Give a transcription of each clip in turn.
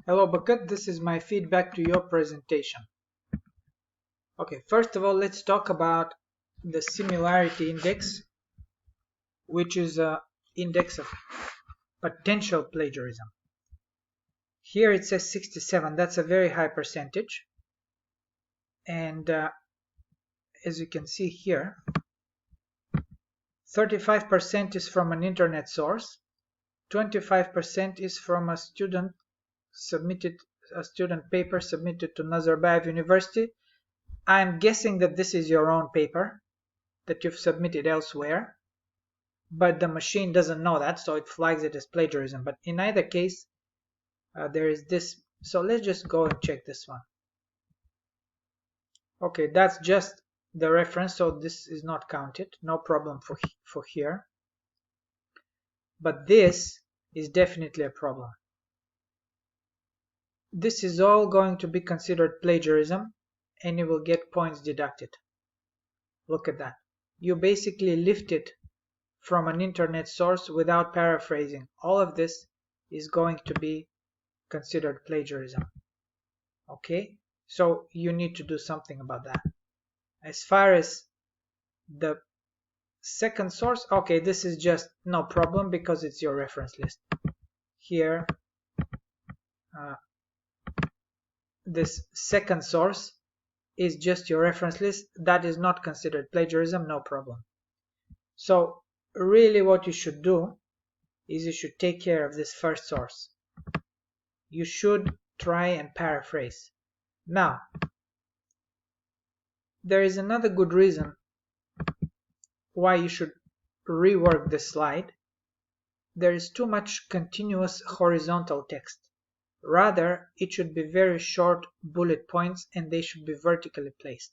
Hello Bucket, this is my feedback to your presentation. Okay, first of all, let's talk about the similarity index, which is an index of potential plagiarism. Here it says 67, that's a very high percentage. And as you can see here, 35% is from an internet source, 25% is from a student paper submitted to Nazarbayev University. I'm guessing that this is your own paper that you've submitted elsewhere, but the machine doesn't know that, so it flags it as plagiarism. But in either case, there is this. So let's just go and check this one. Okay, that's just the reference, so this is not counted. No problem for here. But this is definitely a problem. This is all going to be considered plagiarism, and you will get points deducted. Look at that. You basically lifted from an internet source without paraphrasing. All of this is going to be considered plagiarism. Okay, so you need to do something about that. As far as the second source, okay, this is just no problem because it's your reference list. Here, this second source is just your reference list. That is not considered plagiarism, no problem. So really what you should do is you should take care of this first source. You should try and paraphrase. Now, there is another good reason why you should rework this slide. There is too much continuous horizontal text. Rather, it should be very short bullet points and they should be vertically placed.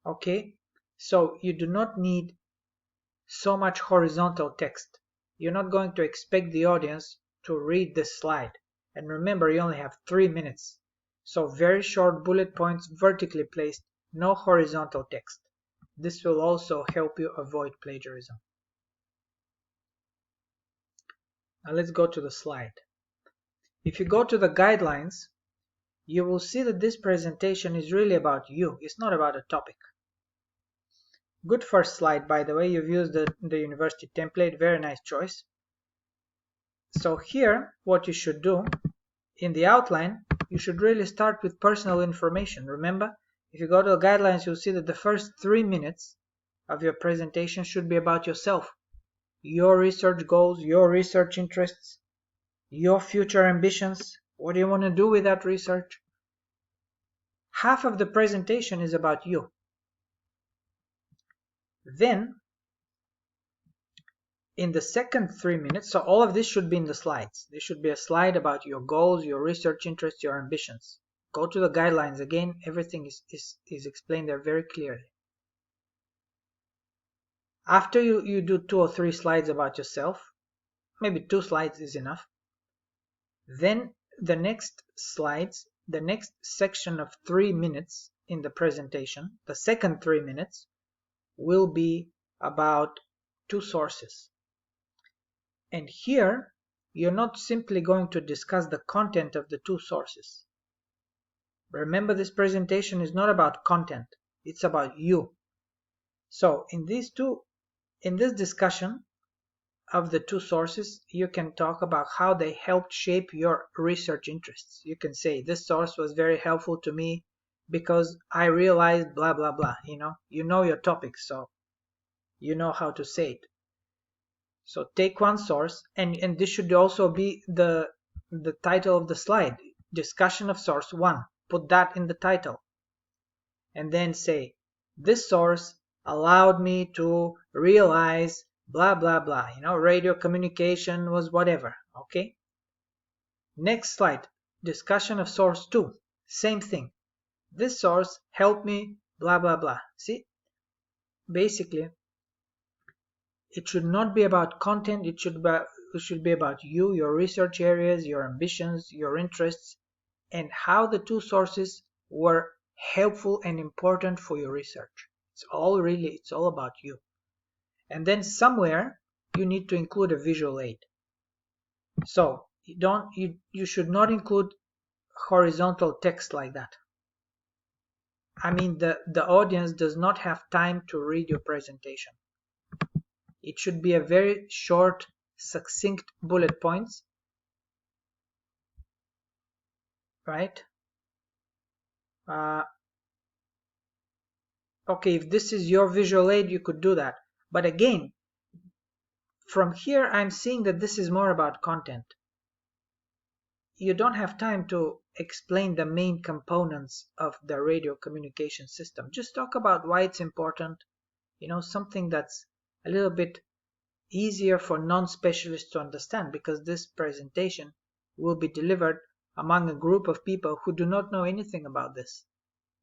Okay, so you do not need so much horizontal text. You're not going to expect the audience to read this slide. And remember, you only have 3 minutes. So very short bullet points vertically placed, no horizontal text. This will also help you avoid plagiarism. Now let's go to the slide. If you go to the guidelines, you will see that this presentation is really about you. It's not about a topic. Good first slide, by the way. You've used the university template. Very nice choice. So here, what you should do, in the outline, you should really start with personal information. Remember, if you go to the guidelines, you'll see that the first 3 minutes of your presentation should be about yourself, your research goals, your research interests, your future ambitions. What do you want to do with that research? Half of the presentation is about you. Then, in the second 3 minutes, so all of this should be in the slides. There should be a slide about your goals, your research interests, your ambitions. Go to the guidelines again. Everything is explained there very clearly. After you do 2 or 3 slides about yourself, maybe 2 slides is enough. Then the next slides, the next section of 3 minutes in the presentation, the second 3 minutes, will be about 2 sources. And here, you're not simply going to discuss the content of the 2 sources. Remember, this presentation is not about content, it's about you. So in this discussion of the 2 sources, you can talk about how they helped shape your research interests. You can say, this source was very helpful to me because I realized blah blah blah. You know your topic, so you know how to say it. So take one source, and this should also be the title of the slide, discussion of source 1. Put that in the title. And then say, this source allowed me to realize blah blah blah. Radio communication was whatever. Okay. Next slide, discussion of source 2. Same thing. This source helped me blah blah blah. See? Basically, it should not be about content. It should be about you, your research areas, your ambitions, your interests, and how the 2 sources were helpful and important for your research. It's all about you. And then somewhere you need to include a visual aid. So you should not include horizontal text like that. I mean, the audience does not have time to read your presentation. It should be a very short, succinct bullet points, right? Okay, if this is your visual aid, you could do that. But again, from here, I'm seeing that this is more about content. You don't have time to explain the main components of the radio communication system. Just talk about why it's important, something that's a little bit easier for non-specialists to understand, because this presentation will be delivered among a group of people who do not know anything about this.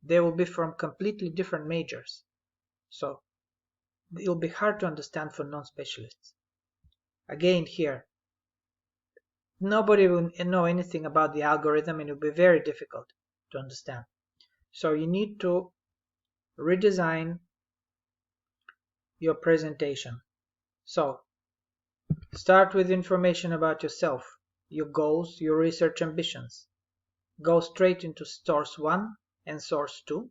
They will be from completely different majors. So it'll be hard to understand for non-specialists. Again, here, nobody will know anything about the algorithm, and it will be very difficult to understand. So you need to redesign your presentation. So start with information about yourself, your goals, your research ambitions. Go straight into source 1 and source 2.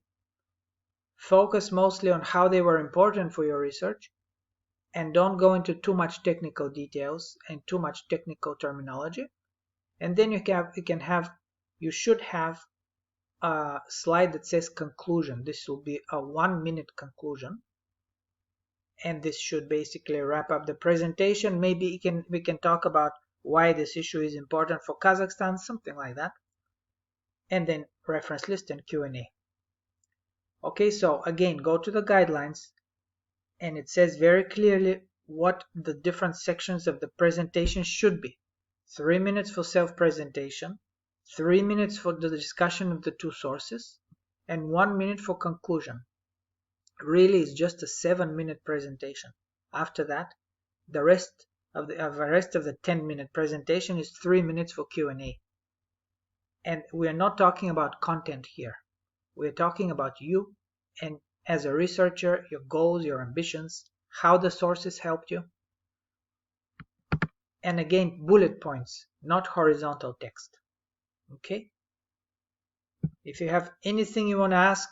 Focus mostly on how they were important for your research, and don't go into too much technical details and too much technical terminology. And then you should have a slide that says conclusion. This will be a 1-minute conclusion, and this should basically wrap up the presentation. Maybe we can talk about why this issue is important for Kazakhstan, something like that, and then reference list and Q&A. Okay, so again, go to the guidelines, and it says very clearly what the different sections of the presentation should be. 3 minutes for self-presentation, 3 minutes for the discussion of the two sources, and 1 minute for conclusion. Really, it's just a 7-minute presentation. After that, the rest of the 10-minute presentation is 3 minutes for Q&A. And we are not talking about content here. We're talking about you, and as a researcher, your goals, your ambitions, how the sources helped you. And again, bullet points, not horizontal text. Okay? If you have anything you want to ask,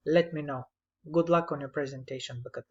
let me know. Good luck on your presentation, Bakat.